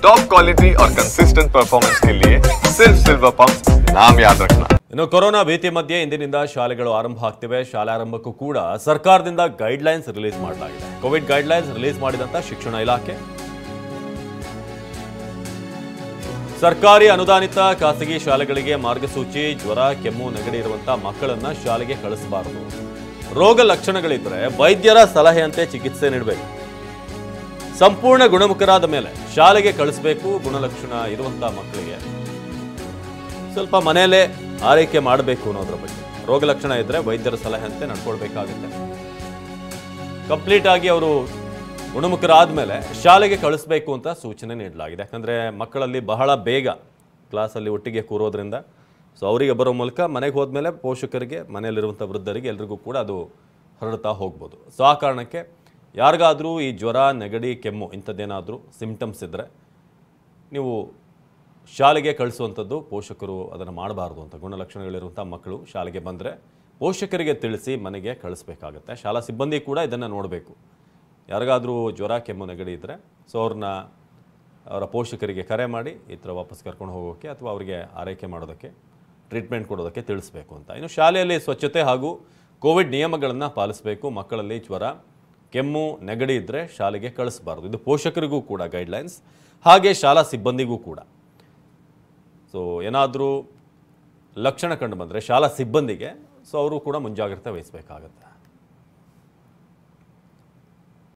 Top quality और consistent performance के लिए सिर्फ सिल्वर पंप नाम याद रखना। ಇನ್ನು ಕೊರೋನಾ ಭೀತಿ ಮಧ್ಯೆ ಇಂದಿನಿಂದ ಶಾಲೆಗಳು ಆರಂಭ ಆಗ್ತಿವೆ. ಶಾಲಾರಂಭಕ್ಕೂ ಕೂಡ ಸರ್ಕಾರದಿಂದ ಗೈಡ್ಲೈನ್ಸ್ ರಿಲೀಸ್ ಮಾಡಲಾಗಿದೆ. ಕೋವಿಡ್ ಗೈಡ್ಲೈನ್ಸ್ ರಿಲೀಸ್ ಮಾಡಿದಂತ ಶಿಕ್ಷಣ ಇಲಾಖೆ ಸರ್ಕಾರಿ ಅನುದಾನಿತ ಖಾಸಗಿ ಶಾಲೆಗಳಿಗೆ ಮಾರ್ಗಸೂಚಿ: ಜ್ವರ, ಕೆಮ್ಮು, ನೆಗಡಿ ಇರುವಂತಹ ಮಕ್ಕಳನ್ನ ಶಾಲೆಗೆ ಕಳಿಸಬಾರದು. ರೋಗ ಲಕ್ಷಣಗಳಿದ್ರೆ ವೈದ್ಯರ ಸಲಹೆಯಂತೆ ಚಿಕಿತ್ಸೆ ನೀಡಬೇಕು. ಸಂಪೂರ್ಣ ಗುಣಮುಖರಾದ ಮೇಲೆ ಶಾಲೆಗೆ ಕಳಿಸಬೇಕು. ಗುಣಲಕ್ಷಣ ಇರುವಂತಹ ಮಕ್ಕಳಿಗೆ ಸ್ವಲ್ಪ ಮನೆಯಲ್ಲೇ ಆರೈಕೆ ಮಾಡಬೇಕು ಅನ್ನೋದ್ರ ಬಗ್ಗೆ. ರೋಗ ಲಕ್ಷಣ ಇದ್ರೆ ವೈದ್ಯರ ಸಲಹೆಯಂತೆ ನಡ್ಕೊಳ್ಬೇಕಾಗುತ್ತೆ. ಕಂಪ್ಲೀಟ್ ಆಗಿ ಅವರು ಗುಣಮುಖರಾದ ಮೇಲೆ ಶಾಲೆಗೆ ಕಳಿಸಬೇಕು ಅಂತ ಸೂಚನೆ ನೀಡಲಾಗಿದೆ. ಯಾಕಂದರೆ ಮಕ್ಕಳಲ್ಲಿ ಬಹಳ ಬೇಗ ಕ್ಲಾಸಲ್ಲಿ ಒಟ್ಟಿಗೆ ಕೂರೋದ್ರಿಂದ ಸೊ ಅವರಿಗೆ ಬರೋ ಮೂಲಕ ಮನೆಗೆ ಹೋದ್ಮೇಲೆ ಪೋಷಕರಿಗೆ, ಮನೆಯಲ್ಲಿರುವಂಥ ವೃದ್ಧರಿಗೆ ಎಲ್ರಿಗೂ ಕೂಡ ಅದು ಹರಡ್ತಾ ಹೋಗ್ಬೋದು. ಸೊ ಆ ಕಾರಣಕ್ಕೆ ಯಾರಿಗಾದರೂ ಈ ಜ್ವರ, ನೆಗಡಿ, ಕೆಮ್ಮು ಇಂಥದ್ದೇನಾದರೂ ಸಿಂಪ್ಟಮ್ಸ್ ಇದ್ದರೆ ನೀವು ಶಾಲೆಗೆ ಕಳಿಸುವಂಥದ್ದು ಪೋಷಕರು ಅದನ್ನು ಮಾಡಬಾರ್ದು ಅಂತ. ಗುಣಲಕ್ಷಣಗಳಿರುವಂಥ ಮಕ್ಕಳು ಶಾಲೆಗೆ ಬಂದರೆ ಪೋಷಕರಿಗೆ ತಿಳಿಸಿ ಮನೆಗೆ ಕಳಿಸ್ಬೇಕಾಗತ್ತೆ. ಶಾಲಾ ಸಿಬ್ಬಂದಿ ಕೂಡ ಇದನ್ನು ನೋಡಬೇಕು. ಯಾರಿಗಾದರೂ ಜ್ವರ, ಕೆಮ್ಮು, ನೆಗಡಿ ಇದ್ದರೆ ಸೊ ಅವರ ಪೋಷಕರಿಗೆ ಕರೆ ಮಾಡಿ ಈ ಥರ ವಾಪಸ್ ಕರ್ಕೊಂಡು ಹೋಗೋಕ್ಕೆ ಅಥವಾ ಅವರಿಗೆ ಆರೈಕೆ ಮಾಡೋದಕ್ಕೆ, ಟ್ರೀಟ್ಮೆಂಟ್ ಕೊಡೋದಕ್ಕೆ ತಿಳಿಸ್ಬೇಕು ಅಂತ. ಇನ್ನು ಶಾಲೆಯಲ್ಲಿ ಸ್ವಚ್ಛತೆ ಹಾಗೂ ಕೋವಿಡ್ ನಿಯಮಗಳನ್ನು ಪಾಲಿಸಬೇಕು. ಮಕ್ಕಳಲ್ಲಿ ಜ್ವರ, ಕೆಮ್ಮು, ನೆಗಡಿ ಇದ್ದರೆ ಶಾಲೆಗೆ ಕಳಿಸಬಾರ್ದು. ಇದು ಪೋಷಕರಿಗೂ ಕೂಡ ಗೈಡ್ಲೈನ್ಸ್, ಹಾಗೆ ಶಾಲಾ ಸಿಬ್ಬಂದಿಗೂ ಕೂಡ. ಸೊ ಏನಾದರೂ ಲಕ್ಷಣ ಕಂಡು ಬಂದರೆ ಶಾಲಾ ಸಿಬ್ಬಂದಿಗೆ ಸೊ ಅವರು ಕೂಡ ಮುಂಜಾಗ್ರತೆ ವಹಿಸಬೇಕಾಗತ್ತೆ.